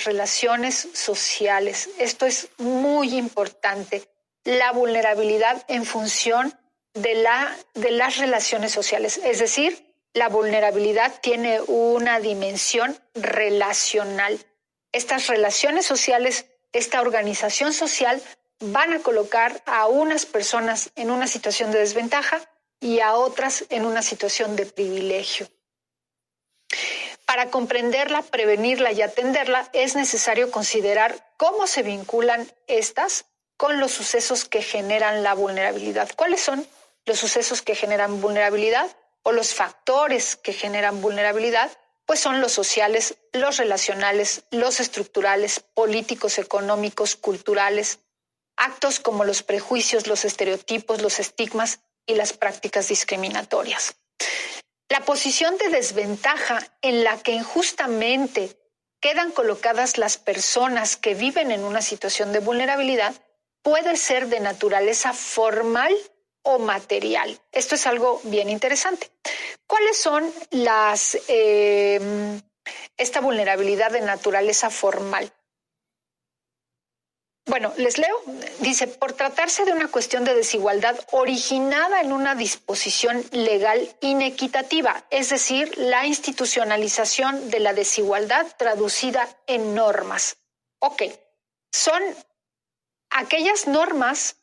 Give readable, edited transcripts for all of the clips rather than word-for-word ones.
relaciones sociales. Esto es muy importante. La vulnerabilidad en función de las relaciones sociales. Es decir, la vulnerabilidad tiene una dimensión relacional. Estas relaciones sociales, esta organización social, van a colocar a unas personas en una situación de desventaja y a otras en una situación de privilegio. Para comprenderla, prevenirla y atenderla, es necesario considerar cómo se vinculan estas con los sucesos que generan la vulnerabilidad. ¿Cuáles son los sucesos que generan vulnerabilidad o los factores que generan vulnerabilidad? Pues son los sociales, los relacionales, los estructurales, políticos, económicos, culturales, actos como los prejuicios, los estereotipos, los estigmas y las prácticas discriminatorias. La posición de desventaja en la que injustamente quedan colocadas las personas que viven en una situación de vulnerabilidad puede ser de naturaleza formal o material. Esto es algo bien interesante. ¿Cuáles son esta vulnerabilidad de naturaleza formal? Bueno, les leo. Dice, por tratarse de una cuestión de desigualdad originada en una disposición legal inequitativa, es decir, la institucionalización de la desigualdad traducida en normas. Ok, son aquellas normas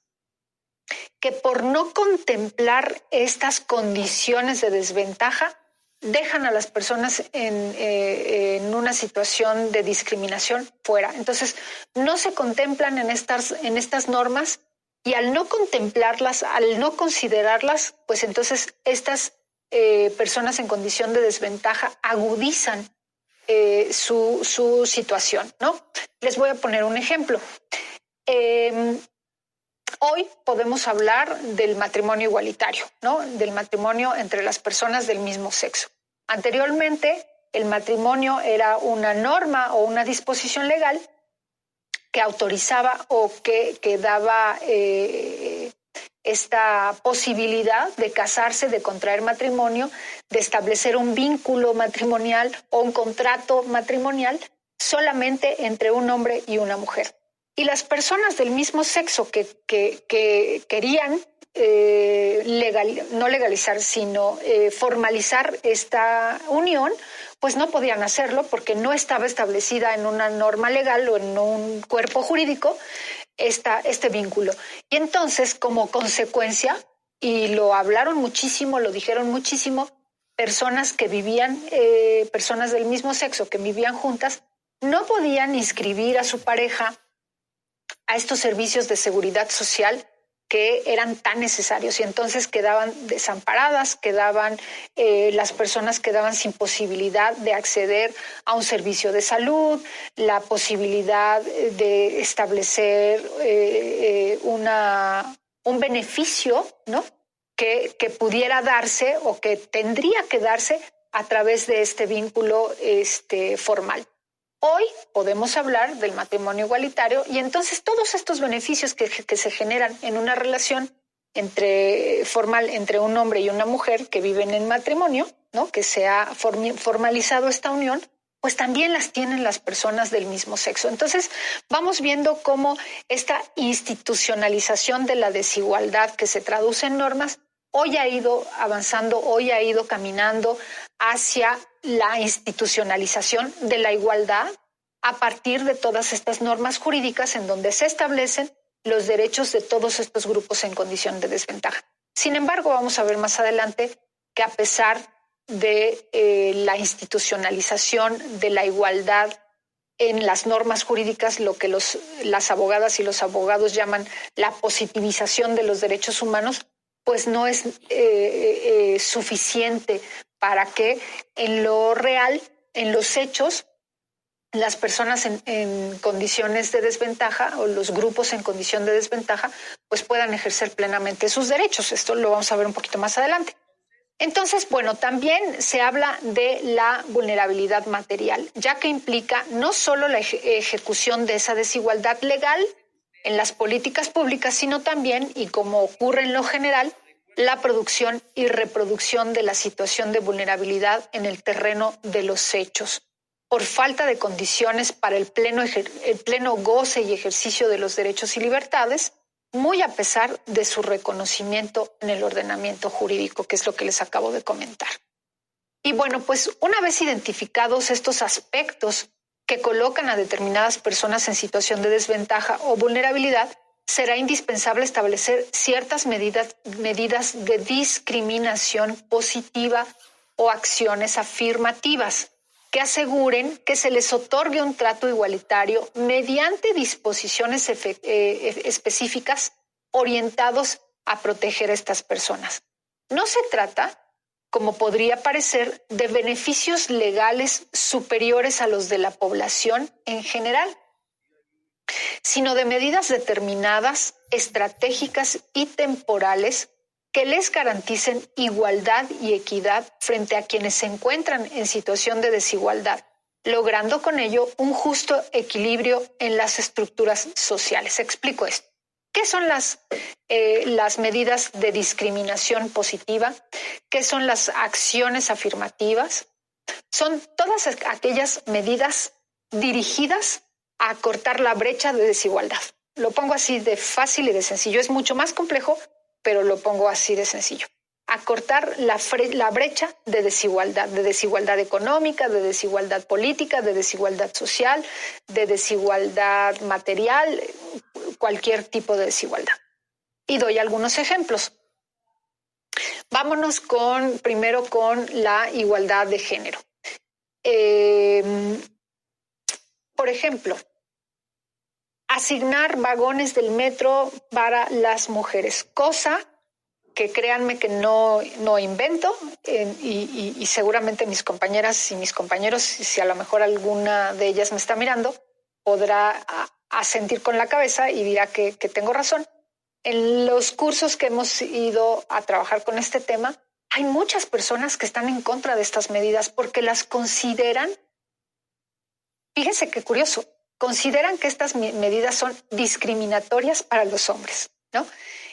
que por no contemplar estas condiciones de desventaja dejan a las personas en una situación de discriminación fuera. Entonces, no se contemplan en estas normas y al no contemplarlas, al no considerarlas, pues entonces estas personas en condición de desventaja agudizan su situación, ¿no? Les voy a poner un ejemplo. Hoy podemos hablar del matrimonio igualitario, ¿no? Del matrimonio entre las personas del mismo sexo. Anteriormente, el matrimonio era una norma o una disposición legal que autorizaba o que daba esta posibilidad de casarse, de contraer matrimonio, de establecer un vínculo matrimonial o un contrato matrimonial solamente entre un hombre y una mujer. Y las personas del mismo sexo que querían no legalizar, sino formalizar esta unión, pues no podían hacerlo porque no estaba establecida en una norma legal o en un cuerpo jurídico este vínculo. Y entonces, como consecuencia, y lo hablaron muchísimo, lo dijeron muchísimo, personas que vivían, personas del mismo sexo que vivían juntas, no podían inscribir a su pareja a estos servicios de seguridad social que eran tan necesarios y entonces quedaban desamparadas, las personas quedaban sin posibilidad de acceder a un servicio de salud, la posibilidad de establecer un beneficio, ¿no? que pudiera darse o que tendría que darse a través de este vínculo formal. Hoy podemos hablar del matrimonio igualitario y entonces todos estos beneficios que se generan en una relación formal entre un hombre y una mujer que viven en matrimonio, ¿no? Que se ha formalizado esta unión, pues también las tienen las personas del mismo sexo. Entonces vamos viendo cómo esta institucionalización de la desigualdad que se traduce en normas hoy ha ido avanzando, hoy ha ido caminando hacia la institucionalización de la igualdad a partir de todas estas normas jurídicas en donde se establecen los derechos de todos estos grupos en condición de desventaja. Sin embargo, vamos a ver más adelante que a pesar de la institucionalización de la igualdad en las normas jurídicas, lo que las abogadas y los abogados llaman la positivización de los derechos humanos, pues no es suficiente para que en lo real, en los hechos, las personas en condiciones de desventaja o los grupos en condición de desventaja pues puedan ejercer plenamente sus derechos. Esto lo vamos a ver un poquito más adelante. Entonces, bueno, también se habla de la vulnerabilidad material, ya que implica no solo la ejecución de esa desigualdad legal en las políticas públicas, sino también, y como ocurre en lo general, la producción y reproducción de la situación de vulnerabilidad en el terreno de los hechos. por falta de condiciones para el pleno goce y ejercicio de los derechos y libertades, muy a pesar de su reconocimiento en el ordenamiento jurídico, que es lo que les acabo de comentar. Y bueno, pues una vez identificados estos aspectos que colocan a determinadas personas en situación de desventaja o vulnerabilidad, será indispensable establecer ciertas medidas de discriminación positiva o acciones afirmativas que aseguren que se les otorgue un trato igualitario mediante disposiciones específicas orientados a proteger a estas personas. No se trata, como podría parecer, de beneficios legales superiores a los de la población en general, sino de medidas determinadas, estratégicas y temporales que les garanticen igualdad y equidad frente a quienes se encuentran en situación de desigualdad, logrando con ello un justo equilibrio en las estructuras sociales. Explico esto. ¿Qué son las medidas de discriminación positiva? ¿Qué son las acciones afirmativas? Son todas aquellas medidas dirigidas a acortar la brecha de desigualdad. Lo pongo así de fácil y de sencillo. Es mucho más complejo, pero lo pongo así de sencillo. Acortar la brecha de desigualdad económica, de desigualdad política, de desigualdad social, de desigualdad material, cualquier tipo de desigualdad. Y doy algunos ejemplos. Vámonos primero con la igualdad de género. Por ejemplo, asignar vagones del metro para las mujeres, cosa que créanme que no invento y seguramente mis compañeras y mis compañeros, si a lo mejor alguna de ellas me está mirando, podrá asentir con la cabeza y dirá que tengo razón. En los cursos que hemos ido a trabajar con este tema, hay muchas personas que están en contra de estas medidas porque las consideran, fíjense qué curioso, consideran que estas medidas son discriminatorias para los hombres, ¿no?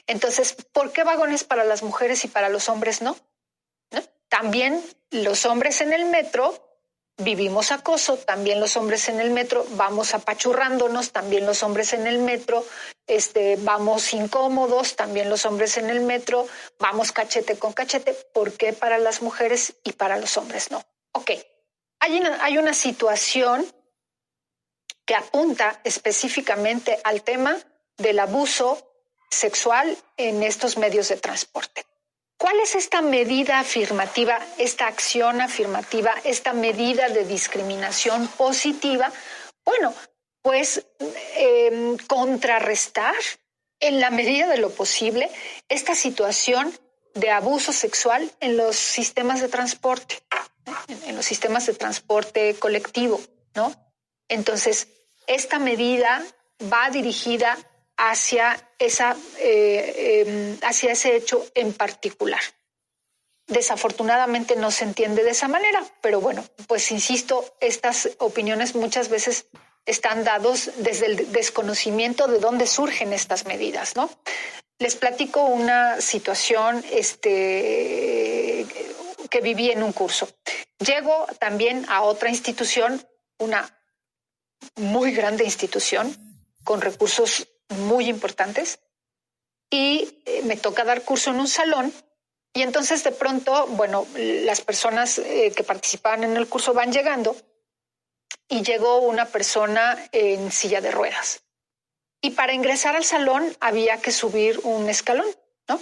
Entonces, ¿por qué vagones para las mujeres y para los hombres no? ¿No? También los hombres en el metro vivimos acoso, también los hombres en el metro vamos apachurrándonos, también los hombres en el metro vamos incómodos, también los hombres en el metro vamos cachete con cachete. ¿Por qué para las mujeres y para los hombres no? Ok, hay una situación que apunta específicamente al tema del abuso sexual en estos medios de transporte. ¿Cuál es esta medida afirmativa, esta acción afirmativa, esta medida de discriminación positiva? Bueno, pues contrarrestar en la medida de lo posible esta situación de abuso sexual en los sistemas de transporte, en los sistemas de transporte colectivo, ¿no? Entonces, esta medida va dirigida hacia ese hecho en particular. Desafortunadamente no se entiende de esa manera, pero bueno, pues insisto, estas opiniones muchas veces están dados desde el desconocimiento de dónde surgen estas medidas, ¿no? Les platico una situación que viví en un curso. Llego también a otra institución, una muy grande institución, con recursos muy importantes, y me toca dar curso en un salón, y entonces de pronto, bueno, las personas que participaban en el curso van llegando, y llegó una persona en silla de ruedas. Y para ingresar al salón había que subir un escalón, ¿no?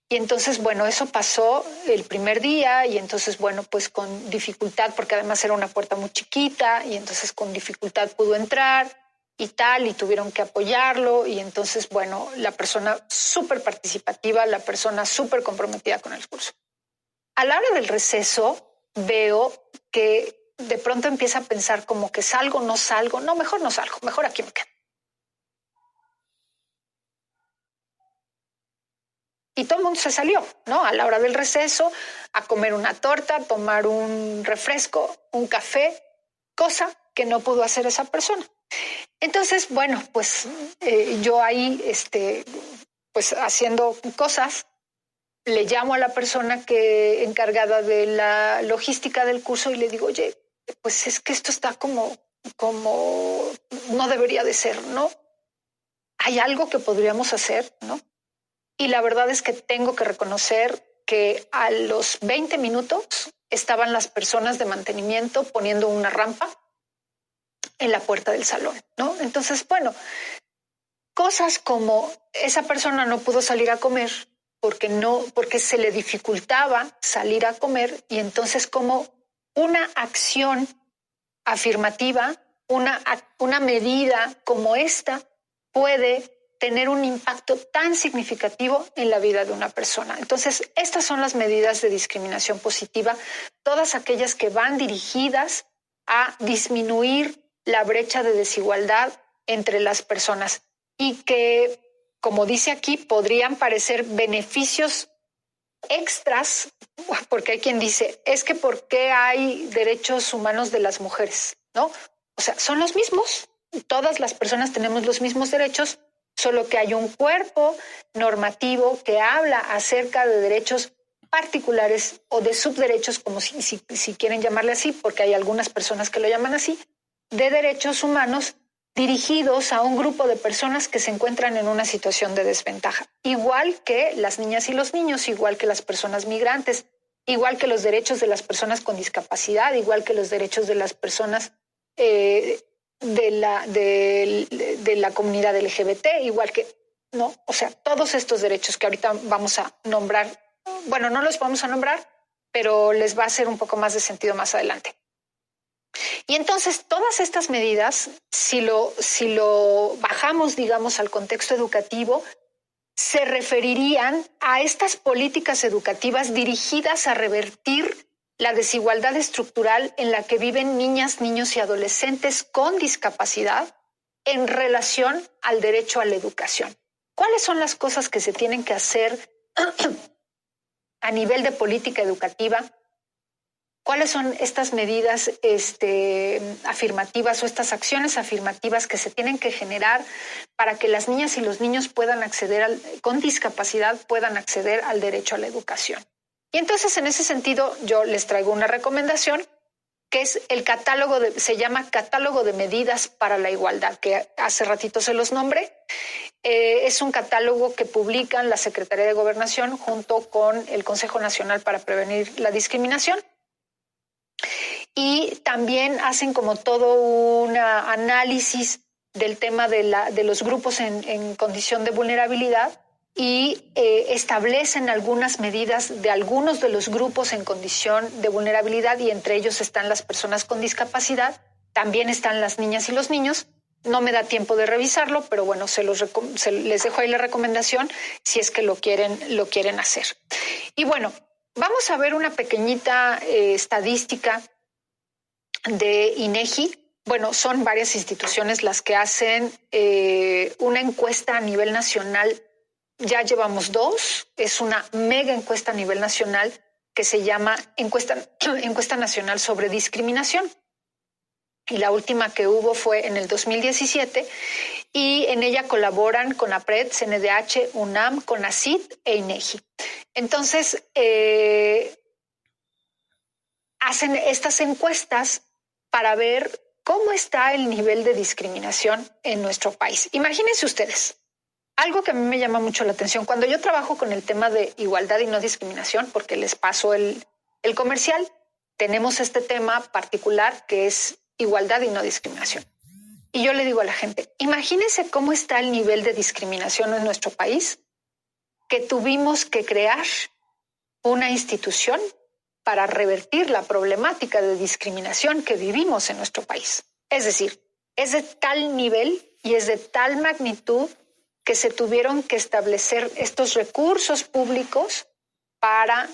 Y entonces, bueno, eso pasó el primer día y entonces, bueno, pues con dificultad, porque además era una puerta muy chiquita y entonces con dificultad pudo entrar y tal, y tuvieron que apoyarlo. Y entonces, bueno, la persona súper participativa, la persona súper comprometida con el curso. A la hora del receso veo que de pronto empieza a pensar como que salgo, no salgo, no, mejor no salgo, mejor aquí me quedo. Y todo el mundo se salió, ¿no? A la hora del receso, a comer una torta, tomar un refresco, un café, cosa que no pudo hacer esa persona. Entonces, bueno, pues yo ahí, pues haciendo cosas, le llamo a la persona encargada de la logística del curso y le digo, oye, pues es que esto está como no debería de ser, ¿no? Hay algo que podríamos hacer, ¿no? Y la verdad es que tengo que reconocer que a los 20 minutos estaban las personas de mantenimiento poniendo una rampa en la puerta del salón, ¿no? Entonces, bueno, cosas como esa persona no pudo salir a comer porque se le dificultaba salir a comer, y entonces como una acción afirmativa, una medida como esta puede tener un impacto tan significativo en la vida de una persona. Entonces, estas son las medidas de discriminación positiva, todas aquellas que van dirigidas a disminuir la brecha de desigualdad entre las personas y que, como dice aquí, podrían parecer beneficios extras, porque hay quien dice, es que ¿por qué hay derechos humanos de las mujeres? ¿No? O sea, son los mismos. Todas las personas tenemos los mismos derechos, solo que hay un cuerpo normativo que habla acerca de derechos particulares o de subderechos, como si quieren llamarle así, porque hay algunas personas que lo llaman así, de derechos humanos dirigidos a un grupo de personas que se encuentran en una situación de desventaja, igual que las niñas y los niños, igual que las personas migrantes, igual que los derechos de las personas con discapacidad, igual que los derechos de las personas de la comunidad LGBT, igual que, ¿no? O sea, todos estos derechos que ahorita vamos a nombrar, bueno, no los vamos a nombrar, pero les va a hacer un poco más de sentido más adelante. Y entonces todas estas medidas, si lo bajamos, digamos, al contexto educativo, se referirían a estas políticas educativas dirigidas a revertir la desigualdad estructural en la que viven niñas, niños y adolescentes con discapacidad en relación al derecho a la educación. ¿Cuáles son las cosas que se tienen que hacer a nivel de política educativa? ¿Cuáles son estas medidas afirmativas o estas acciones afirmativas que se tienen que generar para que las niñas y los niños puedan acceder con discapacidad puedan acceder al derecho a la educación? Y entonces, en ese sentido, yo les traigo una recomendación que es se llama Catálogo de Medidas para la Igualdad, que hace ratito se los nombré. Es un catálogo que publican la Secretaría de Gobernación junto con el Consejo Nacional para Prevenir la Discriminación. Y también hacen como todo un análisis del tema de los grupos en condición de vulnerabilidad y establecen algunas medidas de algunos de los grupos en condición de vulnerabilidad, y entre ellos están las personas con discapacidad, también están las niñas y los niños. No me da tiempo de revisarlo, pero bueno, les dejo ahí la recomendación si es que lo quieren hacer. Y bueno, vamos a ver una pequeñita estadística de INEGI. Bueno, son varias instituciones las que hacen una encuesta a nivel nacional. Ya llevamos 2, es una mega encuesta a nivel nacional que se llama Encuesta Nacional sobre Discriminación. Y la última que hubo fue en el 2017 y en ella colaboran CONAPRED, CNDH, UNAM, CONACYT e INEGI. Entonces, hacen estas encuestas para ver cómo está el nivel de discriminación en nuestro país. Imagínense ustedes, algo que a mí me llama mucho la atención, cuando yo trabajo con el tema de igualdad y no discriminación, porque les paso el comercial, tenemos este tema particular que es igualdad y no discriminación. Y yo le digo a la gente, imagínense cómo está el nivel de discriminación en nuestro país, que tuvimos que crear una institución para revertir la problemática de discriminación que vivimos en nuestro país. Es decir, es de tal nivel y es de tal magnitud que se tuvieron que establecer estos recursos públicos para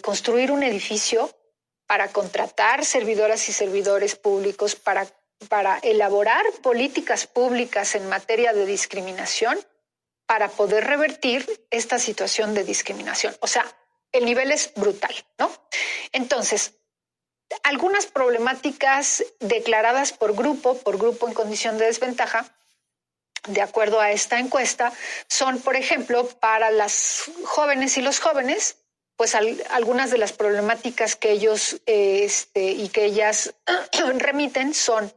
construir un edificio, para contratar servidoras y servidores públicos, para elaborar políticas públicas en materia de discriminación, para poder revertir esta situación de discriminación. O sea, el nivel es brutal, ¿no? Entonces, algunas problemáticas declaradas por grupo en condición de desventaja, de acuerdo a esta encuesta, son, por ejemplo, para las jóvenes y los jóvenes, pues algunas de las problemáticas que ellos y que ellas remiten son